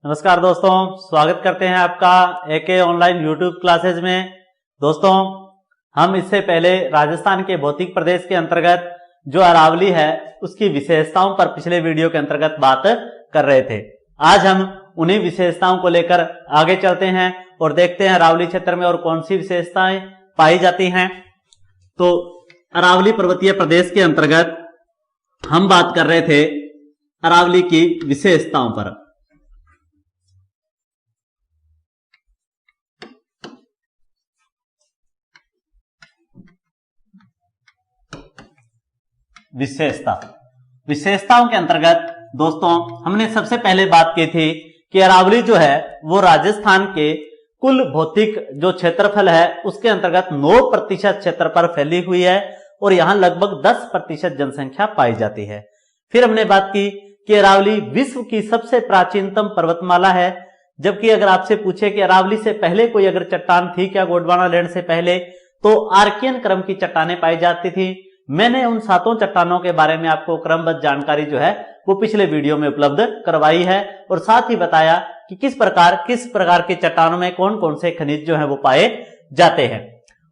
नमस्कार दोस्तों, स्वागत करते हैं आपका एके ऑनलाइन यूट्यूब क्लासेज में। दोस्तों, हम इससे पहले राजस्थान के भौतिक प्रदेश के अंतर्गत जो अरावली है उसकी विशेषताओं पर पिछले वीडियो के अंतर्गत बात कर रहे थे। आज हम उन्हीं विशेषताओं को लेकर आगे चलते हैं और देखते हैं अरावली क्षेत्र में और कौन सी विशेषताएं पाई जाती हैं। तो अरावली पर्वतीय प्रदेश के अंतर्गत हम बात कर रहे थे अरावली की विशेषताओं पर। विशेषताओं के अंतर्गत दोस्तों हमने सबसे पहले बात की थी कि अरावली जो है वो राजस्थान के कुल भौतिक जो क्षेत्रफल है उसके अंतर्गत 9% क्षेत्र पर फैली हुई है और यहां लगभग 10% जनसंख्या पाई जाती है। फिर हमने बात की कि अरावली विश्व की सबसे प्राचीनतम पर्वतमाला है, जबकि अगर आपसे पूछे कि अरावली से पहले कोई अगर चट्टान थी क्या गोंडवाना लैंड से पहले, तो आर्कियन क्रम की चट्टानें पाई जाती थी। मैंने उन 7 चट्टानों के बारे में आपको क्रमबद्ध जानकारी जो है वो पिछले वीडियो में उपलब्ध करवाई है और साथ ही बताया कि किस प्रकार की चट्टानों में कौन कौन से खनिज जो है वो पाए जाते हैं।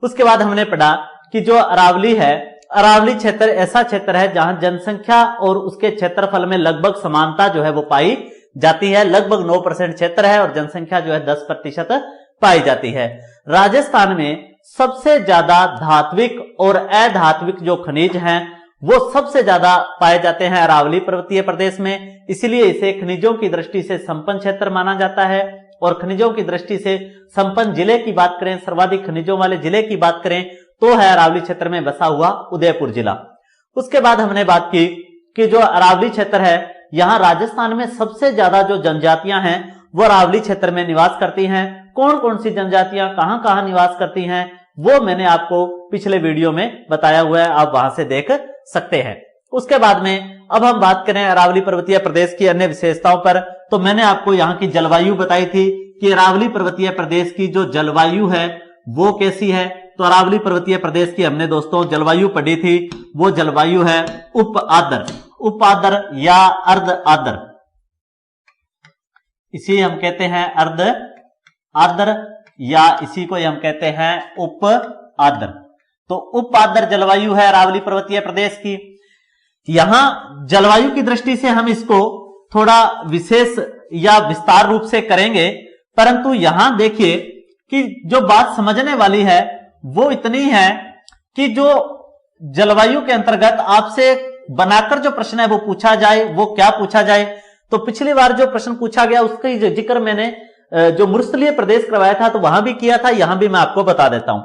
उसके बाद हमने पढ़ा कि जो अरावली है, अरावली क्षेत्र ऐसा क्षेत्र है जहां जनसंख्या और उसके क्षेत्रफल में लगभग समानता जो है वो पाई जाती है। लगभग 9% क्षेत्र है और जनसंख्या जो है 10% पाई जाती है। राजस्थान में सबसे ज्यादा धात्विक और अधात्विक जो खनिज हैं वो सबसे ज्यादा पाए जाते हैं अरावली पर्वतीय प्रदेश में, इसलिए इसे खनिजों की दृष्टि से संपन्न क्षेत्र माना जाता है। और खनिजों की दृष्टि से संपन्न जिले की बात करें, सर्वाधिक खनिजों वाले जिले की बात करें तो है अरावली क्षेत्र में बसा हुआ उदयपुर जिला। उसके बाद हमने बात की कि जो अरावली क्षेत्र है यहां राजस्थान में सबसे ज्यादा जो जनजातियां हैं वो अरावली क्षेत्र में निवास करती हैं। कौन कौन सी जनजातियां कहां कहां निवास करती हैं वो मैंने आपको पिछले वीडियो में बताया हुआ है, आप वहां से देख सकते हैं। उसके बाद में अब हम बात करें अरावली पर्वतीय प्रदेश की अन्य विशेषताओं पर, तो मैंने आपको यहाँ की जलवायु बताई थी कि अरावली पर्वतीय प्रदेश की जो जलवायु है वो कैसी है। तो अरावली पर्वतीय प्रदेश की हमने दोस्तों जलवायु पढ़ी थी, वो जलवायु है उप आर्द्र या अर्ध आर्द्र, इसी हम कहते हैं अर्ध आर्द्र या इसी को हम कहते हैं उप आर्द्र। तो उप आर्द्र जलवायु है अरावली पर्वतीय प्रदेश की। यहां जलवायु की दृष्टि से हम इसको थोड़ा विशेष या विस्तार रूप से करेंगे, परंतु यहां देखिए कि जो बात समझने वाली है वो इतनी है कि जो जलवायु के अंतर्गत आपसे बनाकर जो प्रश्न है वो पूछा जाए, वो क्या पूछा जाए। तो पिछली बार जो प्रश्न पूछा गया उसका जिक्र मैंने जो मरुस्थलीय प्रदेश करवाया था तो वहां भी किया था, यहां भी मैं आपको बता देता हूं।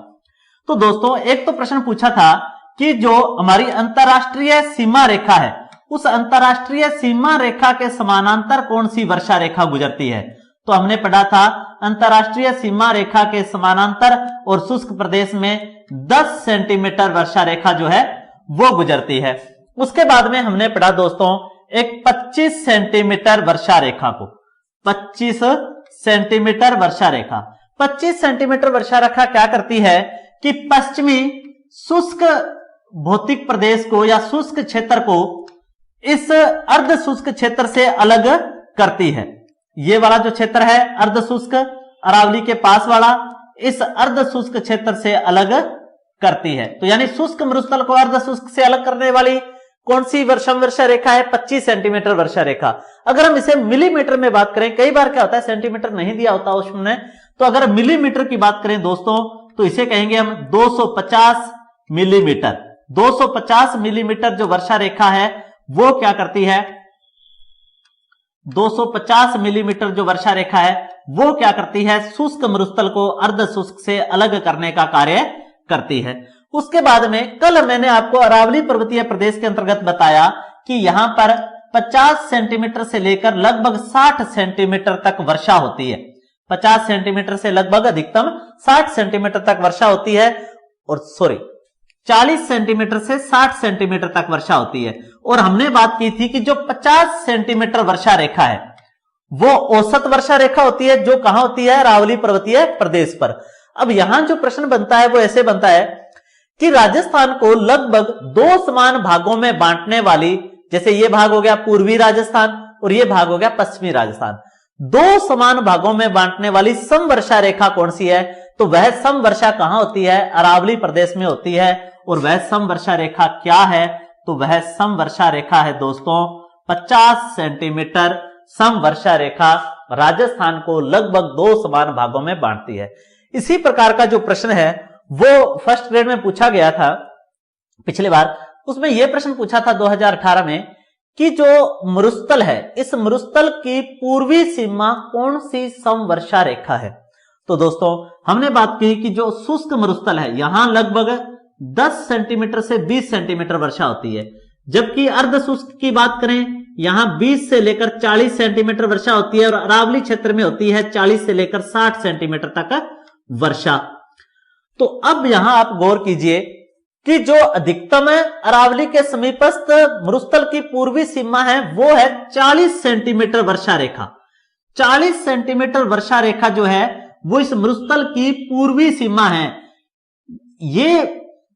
तो दोस्तों एक तो प्रश्न पूछा था कि जो हमारी अंतरराष्ट्रीय सीमा रेखा है उस अंतरराष्ट्रीय सीमा रेखा के समानांतर कौन सी वर्षा रेखा गुजरती है। तो हमने पढ़ा था अंतरराष्ट्रीय सीमा रेखा के समानांतर और शुष्क प्रदेश में 10 सेंटीमीटर वर्षा रेखा जो है वो गुजरती है। उसके बाद में हमने पढ़ा दोस्तों एक 25 सेंटीमीटर वर्षा रेखा को, 25 सेंटीमीटर वर्षा रेखा। 25 सेंटीमीटर वर्षा रेखा क्या करती है कि पश्चिमी शुष्क भौतिक प्रदेश को या शुष्क क्षेत्र को इस अर्ध शुष्क क्षेत्र से अलग करती है। ये वाला जो क्षेत्र है अर्ध शुष्क अरावली के पास वाला, इस अर्ध शुष्क क्षेत्र से अलग करती है। तो यानी शुष्क मरुस्थल को अर्ध शुष्क से अलग करने वाली कौन सी वर्षा रेखा है, 25 सेंटीमीटर वर्षा रेखा। अगर हम इसे मिलीमीटर में बात करें, कई बार क्या होता है सेंटीमीटर नहीं दिया होता उसमें, तो अगर मिलीमीटर की बात करें दोस्तों तो इसे कहेंगे हम 250 मिलीमीटर। 250 मिलीमीटर जो वर्षा रेखा है वो क्या करती है, 250 मिलीमीटर जो वर्षा रेखा है वो क्या करती है, शुष्क मरुस्थल को अर्ध शुष्क से अलग करने का कार्य करती है। उसके बाद में कल मैंने आपको अरावली पर्वतीय प्रदेश के अंतर्गत बताया कि यहां पर 50 सेंटीमीटर से लेकर लगभग 60 सेंटीमीटर तक वर्षा होती है। 50 सेंटीमीटर से लगभग अधिकतम 60 सेंटीमीटर तक वर्षा होती है, और 40 सेंटीमीटर से 60 सेंटीमीटर तक वर्षा होती है। और हमने बात की थी कि जो 50 सेंटीमीटर वर्षा रेखा है वो औसत वर्षा रेखा होती है, जो कहां होती है, अरावली पर्वतीय प्रदेश पर। अब यहां जो प्रश्न बनता है वो ऐसे बनता है कि राजस्थान को लगभग 2 समान भागों में बांटने वाली, जैसे ये भाग हो गया पूर्वी राजस्थान और ये भाग हो गया पश्चिमी राजस्थान, दो समान भागों में बांटने वाली समवर्षा रेखा कौन सी है? तो वह समवर्षा कहां होती है? अरावली प्रदेश में होती है। और वह समवर्षा रेखा क्या है? तो वह समवर्षा रेखा है दोस्तों 50 सेंटीमीटर समवर्षा रेखा राजस्थान को लगभग दो समान भागों में बांटती है। इसी प्रकार का जो प्रश्न है वो फर्स्ट ग्रेड में पूछा गया था पिछली बार। उसमें यह प्रश्न पूछा था 2018 में कि जो मरुस्थल है, इस मरुस्थल की पूर्वी सीमा कौन सी समवर्षा रेखा है? तो दोस्तों हमने बात की कि जो शुष्क मरुस्थल है यहां लगभग 10 सेंटीमीटर से 20 सेंटीमीटर वर्षा होती है, जबकि अर्ध शुष्क की बात करें यहां 20 से लेकर 40 सेंटीमीटर वर्षा होती है और अरावली क्षेत्र में होती है 40 से लेकर 60 सेंटीमीटर तक वर्षा। तो अब यहां आप गौर कीजिए कि जो अधिकतम अरावली के समीपस्थ मरुस्थल की पूर्वी सीमा है वो है 40 सेंटीमीटर वर्षा रेखा। 40 सेंटीमीटर वर्षा रेखा जो है वो इस मरुस्थल की पूर्वी सीमा है। ये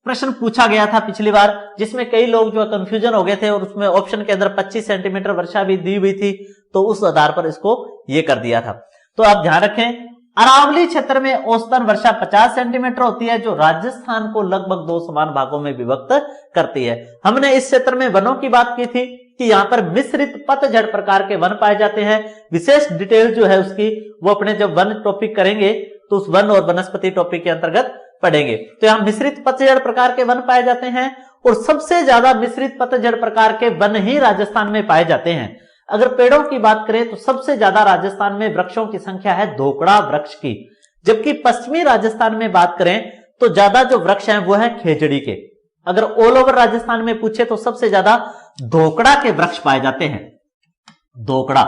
प्रश्न पूछा गया था पिछली बार, जिसमें कई लोग जो कंफ्यूजन हो गए थे और उसमें ऑप्शन के अंदर 25 सेंटीमीटर वर्षा भी दी हुई थी, तो उस आधार पर इसको ये कर दिया था। तो आप ध्यान रखें, अरावली क्षेत्र में औसतन वर्षा 50 सेंटीमीटर होती है, जो राजस्थान को लगभग दो समान भागों में विभक्त करती है। हमने इस क्षेत्र में वनों की बात की थी कि यहां पर मिश्रित पतझड़ प्रकार के वन पाए जाते हैं। विशेष डिटेल जो है उसकी वो अपने जब वन टॉपिक करेंगे तो उस वन और वनस्पति टॉपिक के अंतर्गत पढ़ेंगे। तो यहां मिश्रित पतझड़ प्रकार के वन पाए जाते हैं और सबसे ज्यादा मिश्रित पतझड़ प्रकार के वन ही राजस्थान में पाए जाते हैं। अगर पेड़ों की बात करें तो सबसे ज्यादा राजस्थान में वृक्षों की संख्या है धोकड़ा वृक्ष की, जबकि पश्चिमी राजस्थान में बात करें तो ज्यादा जो वृक्ष हैं वो है खेजड़ी के। अगर ऑल ओवर राजस्थान में पूछे तो सबसे ज्यादा धोकड़ा के वृक्ष पाए जाते हैं, धोकड़ा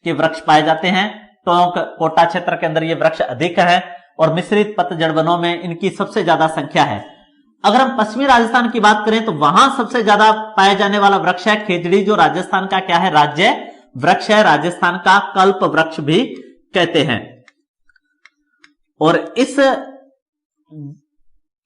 के वृक्ष पाए जाते हैं। टोंक कोटा क्षेत्र के अंदर ये वृक्ष अधिक है और मिश्रित पतझड़ वनों में इनकी सबसे ज्यादा संख्या है। अगर हम पश्चिमी राजस्थान की बात करें तो वहां सबसे ज्यादा पाया जाने वाला वृक्ष है खेजड़ी, जो राजस्थान का क्या है, राज्य वृक्ष है, राजस्थान का कल्प वृक्ष भी कहते हैं। और इस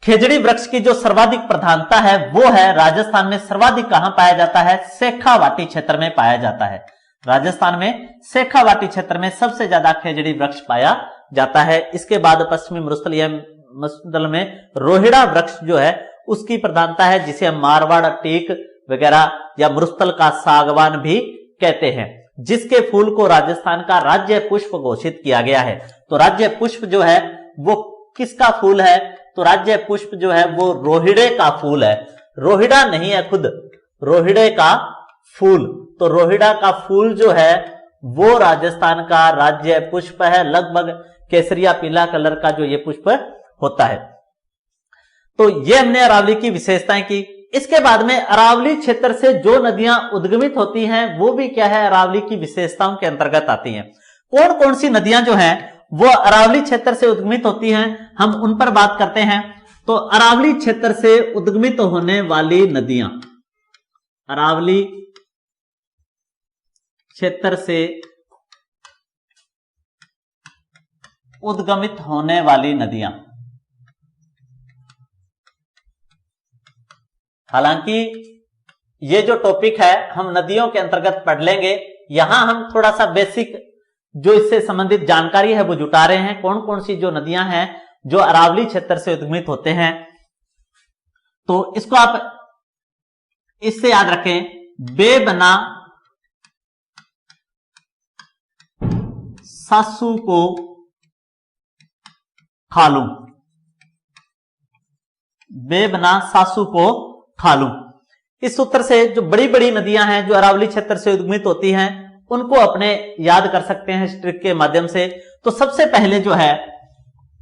खेजड़ी वृक्ष की जो सर्वाधिक प्रधानता है वो है राजस्थान में सर्वाधिक कहां पाया जाता है, शेखावाटी क्षेत्र में पाया जाता है। राजस्थान में शेखावाटी क्षेत्र में सबसे ज्यादा खेजड़ी वृक्ष पाया जाता है। इसके बाद पश्चिमी मरुस्थल में रोहिड़ा वृक्ष जो है उसकी प्रधानता है, जिसे हम मारवाड़ टीक वगैरह या मरुस्थल का सागवान भी कहते हैं, जिसके फूल को राजस्थान का राज्य पुष्प घोषित किया गया है। तो राज्य पुष्प जो है वो किसका फूल है? तो राज्य पुष्प जो है वो रोहिड़े का फूल है। रोहिड़ा नहीं है खुद, रोहिड़े का फूल। तो रोहिड़ा का फूल जो है वो राजस्थान का राज्य पुष्प है। लगभग केसरिया पीला कलर का जो ये पुष्प होता है। तो ये हमने अरावली की विशेषताएं की। इसके बाद में अरावली क्षेत्र से जो नदियां उद्गमित होती हैं वो भी क्या है, अरावली की विशेषताओं के अंतर्गत आती हैं। कौन कौन सी नदियां जो हैं वो अरावली क्षेत्र से उद्गमित होती हैं, हम उन पर बात करते हैं। तो अरावली क्षेत्र से उद्गमित होने वाली नदियां, अरावली क्षेत्र से उद्गमित होने वाली नदियां, हालांकि ये जो टॉपिक है हम नदियों के अंतर्गत पढ़ लेंगे, यहां हम थोड़ा सा बेसिक जो इससे संबंधित जानकारी है वो जुटा रहे हैं। कौन कौन सी जो नदियां हैं जो अरावली क्षेत्र से उद्गमित होते हैं, तो इसको आप इससे याद रखें। बेबना, सासू को, खालू, बेबना, सासू को, खालू। इस सूत्र से जो बड़ी बड़ी नदियां हैं जो अरावली क्षेत्र से उद्गमित होती हैं उनको अपने याद कर सकते हैं इस ट्रिक के माध्यम से। तो सबसे पहले जो है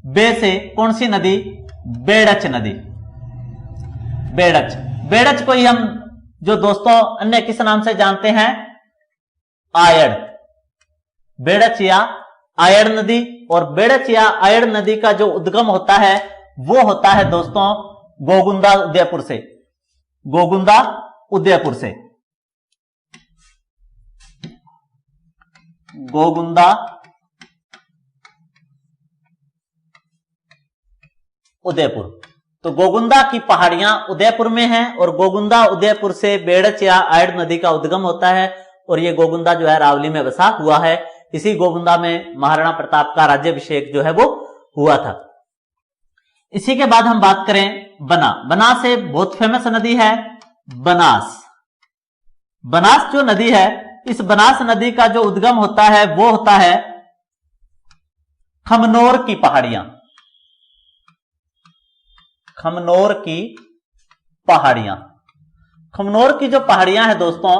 बे से कौन सी नदी, बेड़च नदी। बेड़च, बेड़च को ही हम जो दोस्तों अन्य किस नाम से जानते हैं, आयड़। बेड़च या आयड़ नदी। और बेड़च या आयड़ नदी का जो उद्गम होता है वो होता है दोस्तों गोगुंदा उदयपुर से, गोगुंदा उदयपुर से, गोगुंदा उदयपुर। तो गोगुंदा की पहाड़ियां उदयपुर में हैं और गोगुंदा उदयपुर से बेड़च या आयड़ नदी का उद्गम होता है और ये गोगुंदा जो है अरावली में बसा हुआ है। इसी गोविंदा में महाराणा प्रताप का राज्याभिषेक जो है वो हुआ था। इसी के बाद हम बात करें बना से बहुत फेमस नदी है बनास। बनास जो नदी है, इस बनास नदी का जो उद्गम होता है वो होता है खमनोर की पहाड़ियां। खमनोर की पहाड़ियां, खमनोर की जो पहाड़ियां हैं दोस्तों,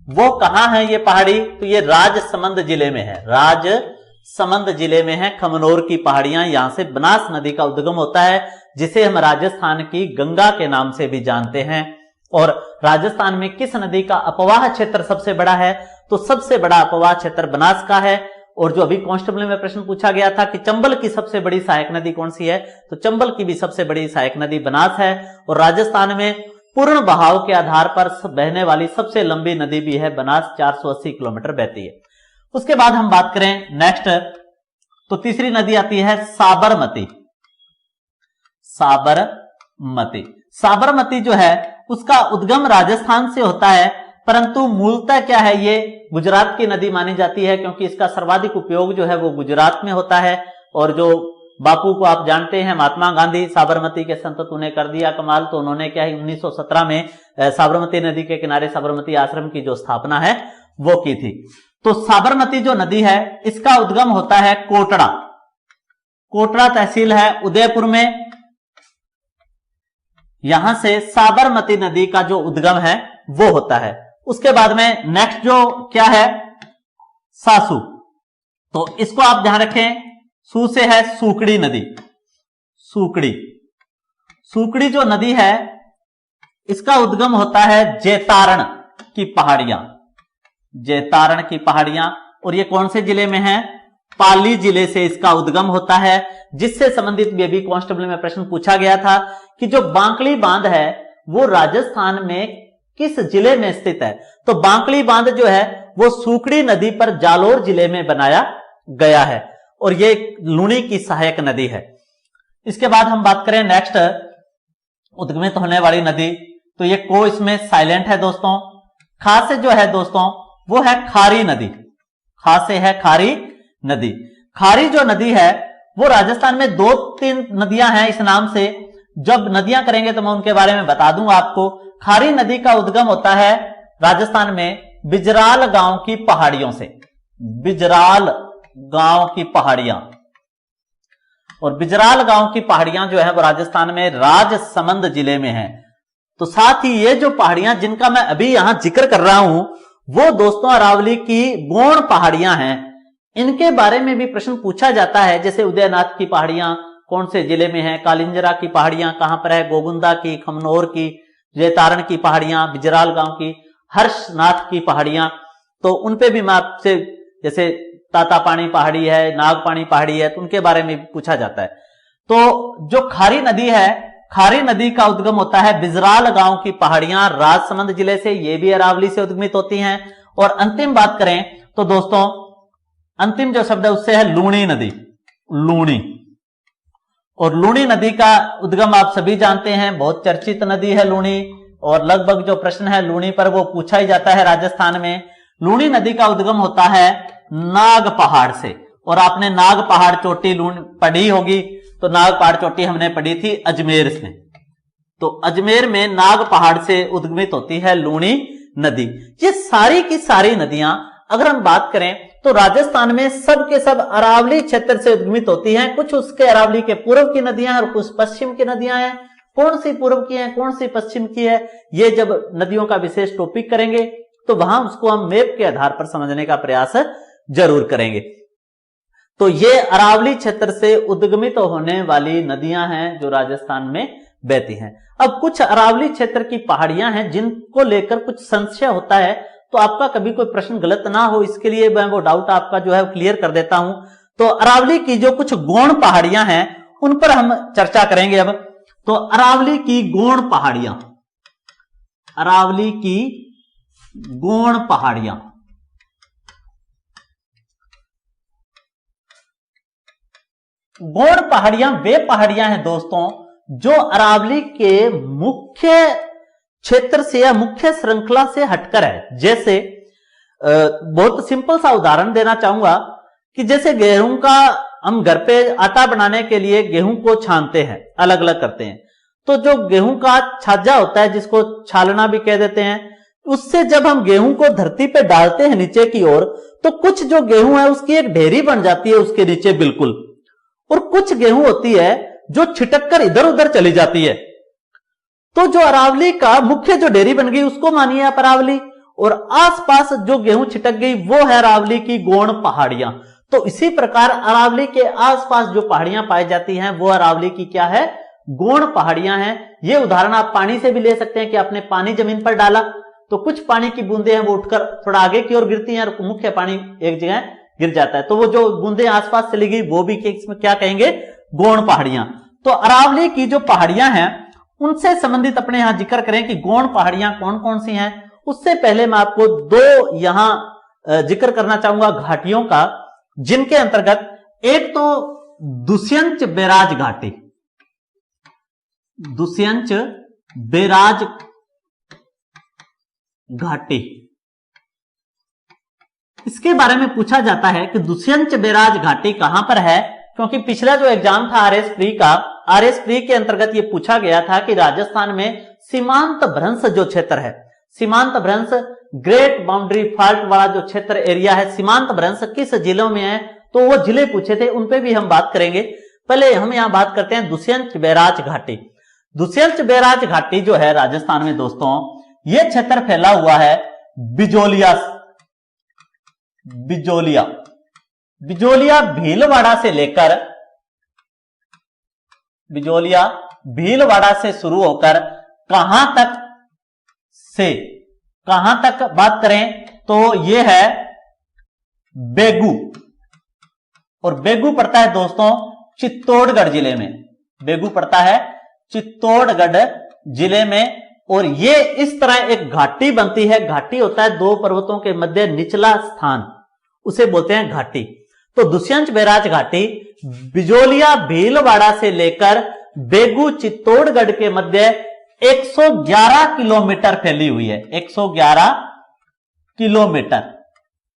वो कहां है ये पहाड़ी? तो ये राजसमंद जिले में है, राजसमंद जिले में है खमनोर की पहाड़ियां। यहां से बनास नदी का उद्गम होता है, जिसे हम राजस्थान की गंगा के नाम से भी जानते हैं। और राजस्थान में किस नदी का अपवाह क्षेत्र सबसे बड़ा है? तो सबसे बड़ा अपवाह क्षेत्र बनास का है। और जो अभी कांस्टेबल में प्रश्न पूछा गया था कि चंबल की सबसे बड़ी सहायक नदी कौन सी है, तो चंबल की भी सबसे बड़ी सहायक नदी बनास है। और राजस्थान में पूर्ण बहाव के आधार पर बहने वाली सबसे लंबी नदी भी है बनास, 480 किलोमीटर बहती है। उसके बाद हम बात करें नेक्स्ट, तो तीसरी नदी आती है साबरमती। साबरमती, साबरमती जो है उसका उद्गम राजस्थान से होता है, परंतु मूलतः क्या है, ये गुजरात की नदी मानी जाती है, क्योंकि इसका सर्वाधिक उपयोग जो है वो गुजरात में होता है। और जो बापू को आप जानते हैं, महात्मा गांधी, साबरमती के संत ने कर दिया कमाल, तो उन्होंने क्या है 1917 में साबरमती नदी के किनारे साबरमती आश्रम की जो स्थापना है वो की थी। तो साबरमती जो नदी है इसका उद्गम होता है कोटड़ा। कोटड़ा तहसील है उदयपुर में, यहां से साबरमती नदी का जो उद्गम है वो होता है। उसके बाद में नेक्स्ट जो क्या है सासू, तो इसको आप ध्यान रखें, सू से है सूकड़ी नदी। सूकड़ी, सूकड़ी जो नदी है इसका उद्गम होता है जैतारण की पहाड़ियां। जैतारण की पहाड़ियां, और ये कौन से जिले में है? पाली जिले से इसका उद्गम होता है, जिससे संबंधित भी कांस्टेबल में प्रश्न पूछा गया था कि जो बांकड़ी बांध है वो राजस्थान में किस जिले में स्थित है? तो बांकड़ी बांध जो है वो सूकड़ी नदी पर जालोर जिले में बनाया गया है, और ये लूणी की सहायक नदी है। इसके बाद हम बात करें नेक्स्ट उद्गमित होने वाली नदी, तो ये को इसमें साइलेंट है दोस्तों। खा से जो है दोस्तों वो है खारी नदी। खा से है खारी नदी। खारी जो नदी है वो राजस्थान में 2-3 नदियां हैं इस नाम से, जब नदियां करेंगे तो मैं उनके बारे में बता दूंगा आपको। खारी नदी का उद्गम होता है राजस्थान में बिजराल गांव की पहाड़ियों से। बिजराल गांव की पहाड़ियां, और बिजराल गांव की पहाड़ियां जो है वो राजस्थान में राजसमंद जिले में है। तो साथ ही ये जो पहाड़ियां जिनका मैं अभी यहां जिक्र कर रहा हूं वो दोस्तों अरावली की गोंड पहाड़ियां हैं। इनके बारे में भी प्रश्न पूछा जाता है, जैसे उदयनाथ की पहाड़ियां कौन से जिले में है, कालिंजरा की पहाड़ियां कहां पर है, गोगुंदा की, खमनोर की, जैतारण की पहाड़ियां, बिजराल गांव की, हर्षनाथ की पहाड़ियां, तो उनपे भी मैं आपसे, जैसे तातापानी पहाड़ी है, नागपानी पहाड़ी है, तो उनके बारे में पूछा जाता है। तो जो खारी नदी है, खारी नदी का उद्गम होता है बिजराल गांव की पहाड़ियां, राजसमंद जिले से, ये भी अरावली से उद्गमित होती हैं। और अंतिम बात करें तो दोस्तों अंतिम जो शब्द है उससे है लूणी नदी। लूणी, और लूणी नदी का उद्गम आप सभी जानते हैं, बहुत चर्चित नदी है लूणी, और लगभग जो प्रश्न है लूणी पर वो पूछा ही जाता है राजस्थान में। लूणी नदी का उद्गम होता है नाग पहाड़ से, और आपने नाग पहाड़ चोटी पढ़ी होगी, तो नाग पहाड़ चोटी हमने पढ़ी थी अजमेर से, तो अजमेर में नाग पहाड़ से उद्गमित होती है लूणी नदी। ये सारी की सारी नदियां अगर हम बात करें तो राजस्थान में सब के सब अरावली क्षेत्र से उद्गमित होती हैं। कुछ उसके अरावली के पूर्व की नदियां हैं और कुछ पश्चिम की नदियां हैं। कौन सी पूर्व की है, कौन सी पश्चिम की है, ये जब नदियों का विशेष टॉपिक करेंगे तो वहां उसको हम मैप के आधार पर समझने का प्रयास जरूर करेंगे। तो ये अरावली क्षेत्र से उद्गमित होने वाली नदियां हैं जो राजस्थान में बहती हैं। अब कुछ अरावली क्षेत्र की पहाड़ियां हैं जिनको लेकर कुछ संशय होता है, तो आपका कभी कोई प्रश्न गलत ना हो इसके लिए मैं वो डाउट आपका जो है क्लियर कर देता हूं। तो अरावली की जो कुछ गौण पहाड़ियां हैं उन पर हम चर्चा करेंगे अब। तो अरावली की गौण पहाड़ियां, अरावली की गौण पहाड़ियां, गौण पहाड़ियां वे पहाड़ियां हैं दोस्तों जो अरावली के मुख्य क्षेत्र से या मुख्य श्रृंखला से हटकर है। जैसे बहुत सिंपल सा उदाहरण देना चाहूंगा कि जैसे गेहूं का हम घर पे आटा बनाने के लिए गेहूं को छानते हैं, अलग अलग करते हैं, तो जो गेहूं का छाजा होता है जिसको छालना भी कह देते हैं, उससे जब हम गेहूं को धरती पे डालते हैं नीचे की ओर, तो कुछ जो गेहूं है उसकी एक ढेरी बन जाती है उसके नीचे बिल्कुल, और कुछ गेहूं होती है जो छिटक कर इधर उधर चली जाती है। तो जो अरावली का मुख्य जो ढेरी बन गई उसको मानिए आप अरावली, और आसपास जो गेहूं छिटक गई वो है अरावली की गौण पहाड़ियां। तो इसी प्रकार अरावली के आसपास जो पहाड़ियां पाई जाती हैं वो अरावली की क्या है, गौण पहाड़ियां हैं। ये उदाहरण आप पानी से भी ले सकते हैं कि आपने पानी जमीन पर डाला तो कुछ पानी की बूंदे हैं वो उठकर थोड़ा आगे की ओर गिरती हैं और मुख्य पानी एक जगह गिर जाता है, तो वो जो बूंदे आसपास चली गई वो भी इसमें क्या कहेंगे, गौण पहाड़ियां। तो अरावली की जो पहाड़ियां हैं उनसे संबंधित अपने यहां जिक्र करें कि गौण पहाड़ियां कौन कौन सी हैं, उससे पहले मैं आपको दो यहां जिक्र करना चाहूंगा घाटियों का, जिनके अंतर्गत एक तो दुष्यंत बैराज घाटी, दुष्यंत बैराज घाटी, इसके बारे में पूछा जाता है कि दुष्यंत बैराज घाटी कहां पर है, क्योंकि पिछला जो एग्जाम था आरएस प्री का, आरएस प्री के अंतर्गत यह पूछा गया था कि राजस्थान में सीमांत भ्रंश जो क्षेत्र है, सीमांत भ्रंश ग्रेट बाउंड्री फॉल्ट वाला जो क्षेत्र एरिया है, सीमांत भ्रंश किस जिलों में है, तो वो जिले पूछे थे, उन पे भी हम बात करेंगे। पहले हम यहां बात करते हैं दुष्यंत बैराज घाटी। दुष्यंत बैराज घाटी जो है राजस्थान में दोस्तों, यह क्षेत्र फैला हुआ है बिजोलिया, बिजोलिया, बिजोलिया भीलवाड़ा से लेकर, बिजोलिया भीलवाड़ा से शुरू होकर कहां तक से कहां तक बात करें तो यह है बेगू, और बेगू पड़ता है दोस्तों चित्तौड़गढ़ जिले में, बेगू पड़ता है चित्तौड़गढ़ जिले में। और ये इस तरह एक घाटी बनती है, घाटी होता है दो पर्वतों के मध्य निचला स्थान, उसे बोलते हैं घाटी। तो दुष्यंत बैराज घाटी बिजोलिया भीलवाड़ा से लेकर बेगू चित्तौड़गढ़ के मध्य 111 किलोमीटर फैली हुई है, 111 किलोमीटर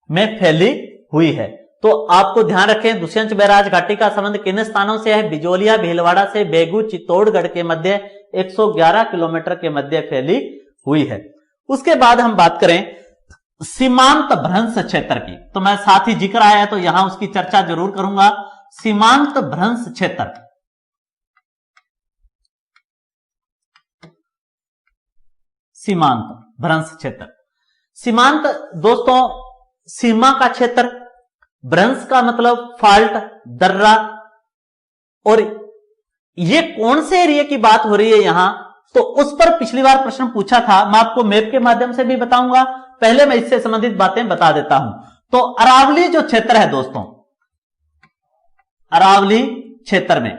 में फैली हुई है। तो आपको ध्यान रखें दुष्यंत बैराज घाटी का संबंध किन स्थानों से है, बिजोलिया भीलवाड़ा से बेगू चित्तौड़गढ़ के मध्य 111 किलोमीटर के मध्य फैली हुई है। उसके बाद हम बात करें सीमांत भ्रंश क्षेत्र की, तो मैं साथ ही जिक्र आया तो यहां उसकी चर्चा जरूर करूंगा। सीमांत भ्रंश क्षेत्र, सीमांत भ्रंश क्षेत्र, सीमांत दोस्तों सीमा का क्षेत्र, भ्रंश का मतलब फाल्ट, दर्रा, और ये कौन से एरिया की बात हो रही है यहां, तो उस पर पिछली बार प्रश्न पूछा था, मैं आपको मैप के माध्यम से भी बताऊंगा, पहले मैं इससे संबंधित बातें बता देता हूं। तो अरावली जो क्षेत्र है दोस्तों, अरावली क्षेत्र में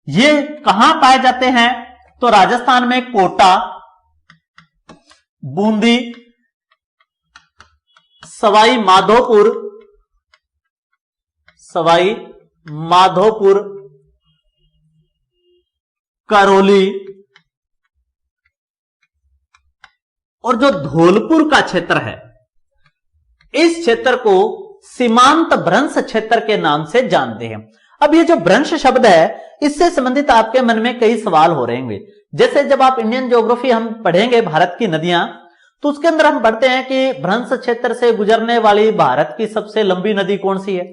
ये कहां पाए जाते हैं, तो राजस्थान में कोटा, बूंदी, सवाई माधोपुर, सवाई माधोपुर, करौली, और जो धौलपुर का क्षेत्र है, इस क्षेत्र को सीमांत भ्रंश क्षेत्र के नाम से जानते हैं। अब ये जो भ्रंश शब्द है इससे संबंधित आपके मन में कई सवाल हो रहे होंगे। जैसे जब आप इंडियन ज्योग्राफी हम पढ़ेंगे भारत की नदियां, तो उसके अंदर हम पढ़ते हैं कि भ्रंश क्षेत्र से गुजरने वाली भारत की सबसे लंबी नदी कौन सी है।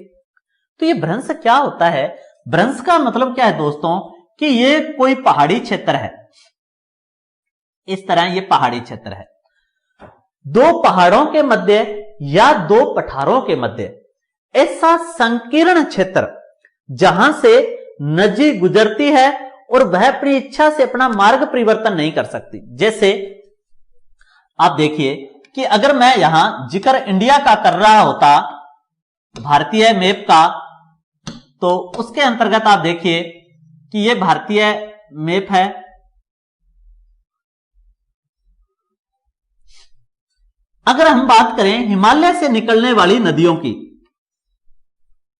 तो ये भ्रंश क्या होता है, भ्रंश का मतलब क्या है दोस्तों कि ये कोई पहाड़ी क्षेत्र है, इस तरह ये पहाड़ी क्षेत्र है, दो पहाड़ों के मध्य या दो पठारों के मध्य ऐसा संकीर्ण क्षेत्र जहां से नदी गुजरती है और वह अपनी इच्छा से अपना मार्ग परिवर्तन नहीं कर सकती। जैसे आप देखिए कि अगर मैं यहां जिक्र इंडिया का कर रहा होता, भारतीय मैप का, तो उसके अंतर्गत आप देखिए कि यह भारतीय मैप है, अगर हम बात करें हिमालय से निकलने वाली नदियों की,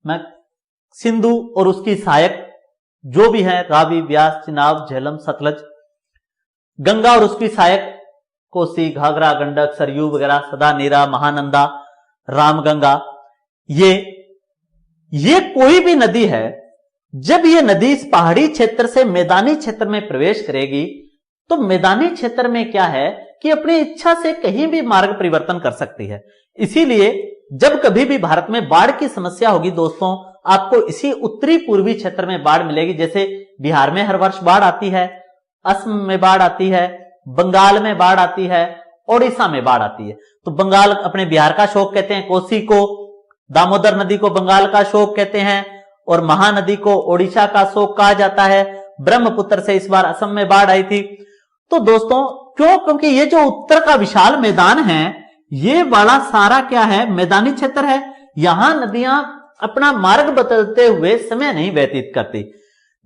मैं सिंधु और उसकी सहायक जो भी है, रावी, व्यास, चिनाब, झेलम, सतलज, गंगा और उसकी सहायक कोसी, घाघरा, गंडक, सरयू वगैरह, सदा, नीरा, महानंदा, रामगंगा, ये कोई भी नदी है, जब ये नदी इस पहाड़ी क्षेत्र से मैदानी क्षेत्र में प्रवेश करेगी तो मैदानी क्षेत्र में क्या है कि अपनी इच्छा से कहीं भी मार्ग परिवर्तन कर सकती है। इसीलिए जब कभी भी भारत में बाढ़ की समस्या होगी दोस्तों, आपको इसी उत्तरी पूर्वी क्षेत्र में बाढ़ मिलेगी। जैसे बिहार में हर वर्ष बाढ़ आती है, असम में बाढ़ आती है, बंगाल में बाढ़ आती है, ओडिशा में बाढ़ आती है। तो बंगाल अपने बिहार का शोक कहते हैं, कोसी को, दामोदर नदी को बंगाल का शोक कहते हैं, और महानदी को ओडिशा का शोक कहा जाता है। ब्रह्मपुत्र से इस बार असम में बाढ़ आई थी। तो दोस्तों क्यों? क्योंकि ये जो उत्तर का विशाल मैदान है, ये वाला सारा क्या है? मैदानी क्षेत्र है। यहां नदियां अपना मार्ग बदलते हुए समय नहीं व्यतीत करती।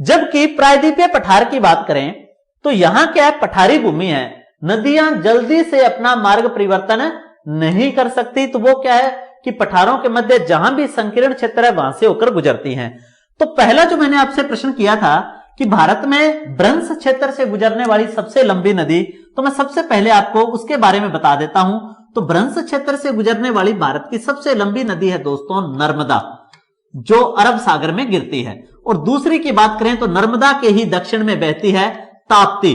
जबकि प्रायद्वीपीय पठार की बात करें तो यहां क्या है? पठारी भूमि है, नदियां जल्दी से अपना मार्ग परिवर्तन नहीं कर सकती। तो वो क्या है कि पठारों के मध्य जहां भी संकीर्ण क्षेत्र है वहां से होकर गुजरती हैं। तो पहला जो मैंने आपसे प्रश्न किया था कि भारत में भ्रंश क्षेत्र से गुजरने वाली सबसे लंबी नदी, तो मैं सबसे पहले आपको उसके बारे में बता देता हूं। तो भ्रंश क्षेत्र से गुजरने वाली भारत की सबसे लंबी नदी है दोस्तों नर्मदा, जो अरब सागर में गिरती है। और दूसरी की बात करें तो नर्मदा के ही दक्षिण में बहती है ताप्ती।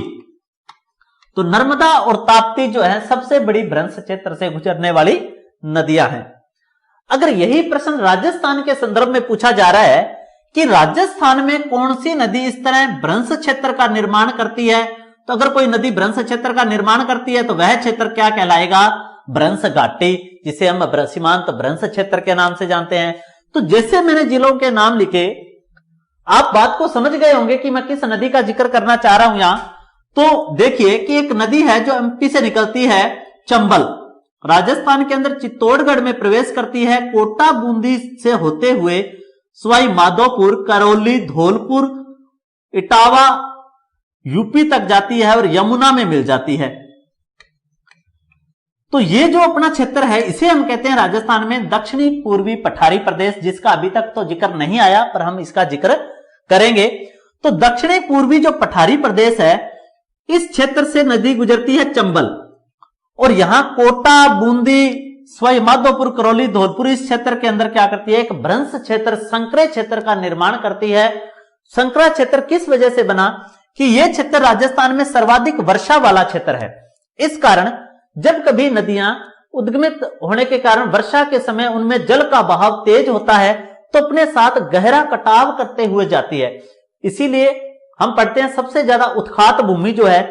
तो नर्मदा और ताप्ती जो है सबसे बड़ी भ्रंश क्षेत्र से गुजरने वाली नदियां हैं। अगर यही प्रश्न राजस्थान के संदर्भ में पूछा जा रहा है कि राजस्थान में कौन सी नदी इस तरह भ्रंश क्षेत्र का निर्माण करती है, तो अगर कोई नदी भ्रंश क्षेत्र का निर्माण करती है तो वह क्षेत्र क्या कहलाएगा? भ्रंश घाटी, जिसे हम सीमांत भ्रंश क्षेत्र के नाम से जानते हैं। तो जैसे मैंने जिलों के नाम लिखे, आप बात को समझ गए होंगे कि मैं किस नदी का जिक्र करना चाह रहा हूं यहां। तो देखिए कि एक नदी है जो एमपी से निकलती है, चंबल, राजस्थान के अंदर चित्तौड़गढ़ में प्रवेश करती है, कोटा बूंदी से होते हुए सवाई माधोपुर, करौली, धौलपुर, इटावा, यूपी तक जाती है और यमुना में मिल जाती है। तो ये जो अपना क्षेत्र है इसे हम कहते हैं राजस्थान में दक्षिणी पूर्वी पठारी प्रदेश, जिसका अभी तक तो जिक्र नहीं आया पर हम इसका जिक्र करेंगे। तो दक्षिणी पूर्वी जो पठारी प्रदेश है, इस क्षेत्र से नदी गुजरती है चंबल, और यहां कोटा, बूंदी, सवाई माधोपुर, करौली, धौलपुर इस क्षेत्र के अंदर क्या करती है? एक भ्रंश क्षेत्र, संकरे क्षेत्र का निर्माण करती है। संकरा क्षेत्र किस वजह से बना कि यह क्षेत्र राजस्थान में सर्वाधिक वर्षा वाला क्षेत्र है। इस कारण जब कभी नदियां उद्गमित होने के कारण वर्षा के समय उनमें जल का बहाव तेज होता है तो अपने साथ गहरा कटाव करते हुए जाती है। इसीलिए हम पढ़ते हैं सबसे ज्यादा उत्खात भूमि जो है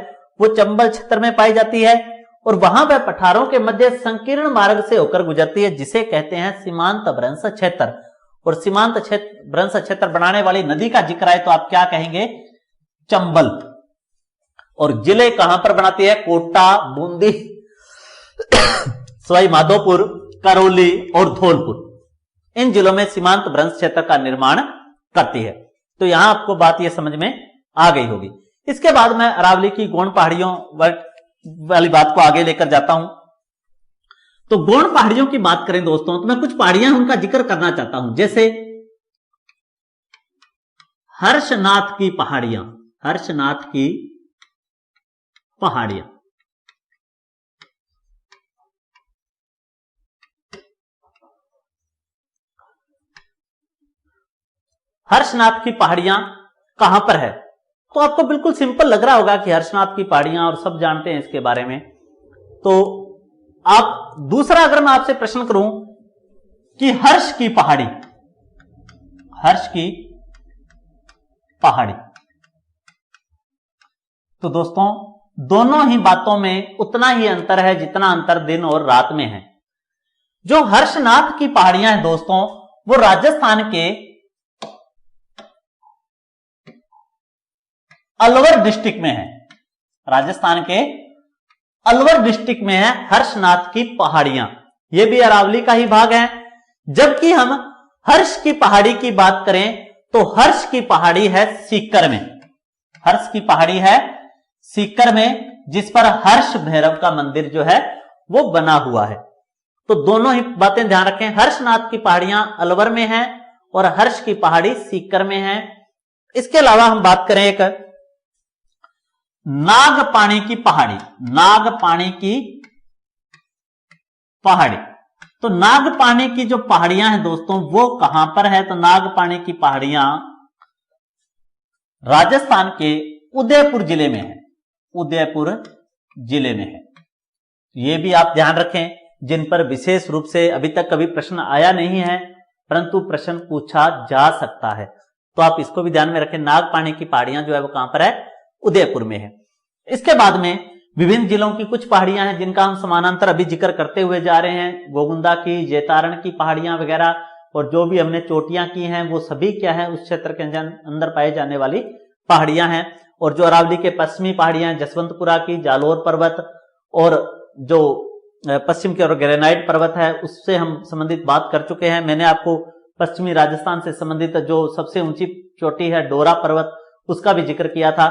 वो चंबल क्षेत्र में पाई जाती है, और वहां वह पठारों के मध्य संकीर्ण मार्ग से होकर गुजरती है, जिसे कहते हैं सीमांत भ्रंश क्षेत्र। और सीमांत क्षेत्र भ्रंश क्षेत्र बनाने वाली नदी का जिक्र है तो आप क्या कहेंगे? चंबल। और जिले कहां पर बनाती है? कोटा, बूंदी, सवाई माधोपुर, करौली और धौलपुर। इन जिलों में सीमांत भ्रंश क्षेत्र का निर्माण करती है। तो यहां आपको बात यह समझ में आ गई होगी। इसके बाद मैं अरावली की गौण पहाड़ियों वाली बात को आगे लेकर जाता हूं। तो गौण पहाड़ियों की बात करें दोस्तों तो मैं कुछ पहाड़ियां उनका जिक्र करना चाहता हूं, जैसे हर्षनाथ की पहाड़ियां। हर्षनाथ की पहाड़ियां हर्षनाथ की पहाड़ियां कहां पर है? तो आपको बिल्कुल सिंपल लग रहा होगा कि हर्षनाथ की पहाड़ियां, और सब जानते हैं इसके बारे में। तो आप दूसरा अगर मैं आपसे प्रश्न करूं कि हर्ष की पहाड़ी, हर्ष की पहाड़ी, तो दोस्तों दोनों ही बातों में उतना ही अंतर है जितना अंतर दिन और रात में है। जो हर्षनाथ की पहाड़ियां हैं दोस्तों वो राजस्थान के अलवर डिस्ट्रिक्ट में है। राजस्थान के अलवर डिस्ट्रिक्ट में है हर्षनाथ की पहाड़ियां। यह भी अरावली का ही भाग है। जबकि हम हर्ष की पहाड़ी की बात करें तो हर्ष की पहाड़ी है सीकर में। हर्ष की पहाड़ी है सीकर में, जिस पर हर्ष भैरव का मंदिर जो है वो बना हुआ है। तो दोनों ही बातें ध्यान रखें, हर्षनाथ की पहाड़ियां अलवर में हैं और हर्ष की पहाड़ी सीकर में है। इसके अलावा हम बात करें एक नागपाणी की पहाड़ी। नागपाणी की पहाड़ी, तो नागपानी की जो पहाड़ियां हैं दोस्तों वो कहां पर है? तो नागपानी की पहाड़ियां राजस्थान के उदयपुर जिले में है, उदयपुर जिले में है। ये भी आप ध्यान रखें, जिन पर विशेष रूप से अभी तक कभी प्रश्न आया नहीं है परंतु प्रश्न पूछा जा सकता है, तो आप इसको भी ध्यान में रखें। नागपानी की पहाड़ियां जो है वो कहां पर है? उदयपुर में है। इसके बाद में विभिन्न जिलों की कुछ पहाड़ियां हैं जिनका हम समानांतर अभी जिक्र करते हुए जा रहे हैं। गोगुंदा की, जैतारण की पहाड़ियां वगैरह, और जो भी हमने चोटियां की हैं वो सभी क्या है? उस क्षेत्र के अंदर पाई जाने वाली पहाड़ियां हैं। और जो अरावली के पश्चिमी पहाड़ियां, जसवंतपुरा की, जालोर पर्वत, और जो पश्चिम की ओर ग्रेनाइट पर्वत है उससे हम संबंधित बात कर चुके हैं। मैंने आपको पश्चिमी राजस्थान से संबंधित जो सबसे ऊंची चोटी है डोरा पर्वत, उसका भी जिक्र किया था।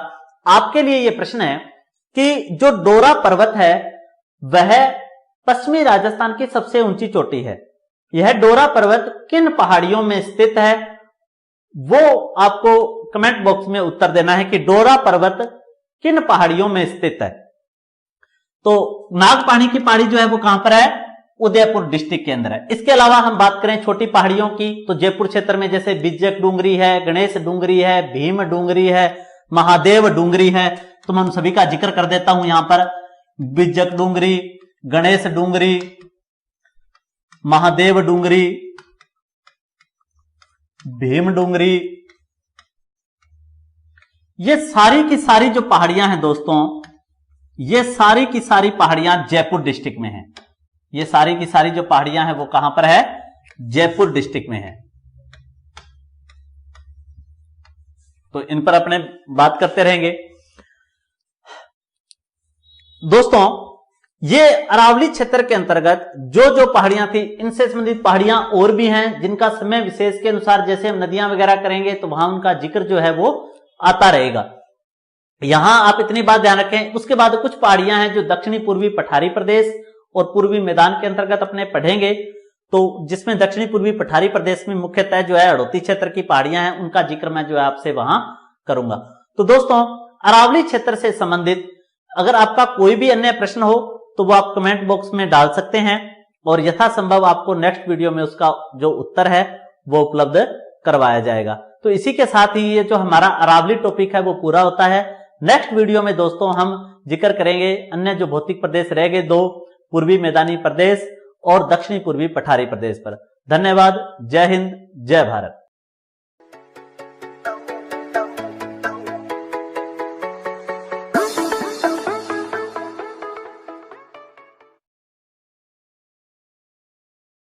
आपके लिए यह प्रश्न है कि जो डोरा पर्वत है वह पश्चिमी राजस्थान की सबसे ऊंची चोटी है। यह डोरा पर्वत किन पहाड़ियों में स्थित है? वो आपको कमेंट बॉक्स में उत्तर देना है कि डोरा पर्वत किन पहाड़ियों में स्थित है। तो नागपानी की पहाड़ी जो है वो कहां पर है? उदयपुर डिस्ट्रिक्ट के अंदर है। इसके अलावा हम बात करें छोटी पहाड़ियों की, तो जयपुर क्षेत्र में जैसे बिज्जक डूंगरी है, गणेश डूंगरी है, भीम डूंगरी है, महादेव डूंगरी है। तो मैं सभी का जिक्र कर देता हूं यहां पर। बिज्जक डूंगरी, गणेश डूंगरी, महादेव डूंगरी, भीम डूंगरी, ये सारी की सारी जो पहाड़ियां हैं दोस्तों, ये सारी की सारी पहाड़ियां जयपुर डिस्ट्रिक्ट में हैं। ये सारी की सारी जो पहाड़ियां हैं वो कहां पर है? जयपुर डिस्ट्रिक्ट में है। तो इन पर अपने बात करते रहेंगे दोस्तों। ये अरावली क्षेत्र के अंतर्गत जो जो पहाड़ियां थी, इनसे संबंधित पहाड़ियां और भी हैं जिनका समय विशेष के अनुसार जैसे हम नदियां वगैरह करेंगे तो वहां उनका जिक्र जो है वो आता रहेगा। यहां आप इतनी बात ध्यान रखें। उसके बाद कुछ पहाड़ियां हैं जो दक्षिणी पूर्वी पठारी प्रदेश और पूर्वी मैदान के अंतर्गत अपने पढ़ेंगे, तो जिसमें दक्षिणी पूर्वी पठारी प्रदेश में मुख्यतः जो है हड़ौती क्षेत्र की पहाड़ियां हैं, उनका जिक्र मैं जो है आपसे वहां करूंगा। तो दोस्तों अरावली क्षेत्र से संबंधित अगर आपका कोई भी अन्य प्रश्न हो तो वो आप कमेंट बॉक्स में डाल सकते हैं और यथासंभव आपको नेक्स्ट वीडियो में उसका जो उत्तर है वो उपलब्ध करवाया जाएगा। तो इसी के साथ ही ये जो हमारा अरावली टॉपिक है वो पूरा होता है। नेक्स्ट वीडियो में दोस्तों हम जिक्र करेंगे अन्य जो भौतिक प्रदेश रह गए दो, पूर्वी मैदानी प्रदेश और दक्षिणी पूर्वी पठारी प्रदेश पर। धन्यवाद। जय हिंद, जय भारत।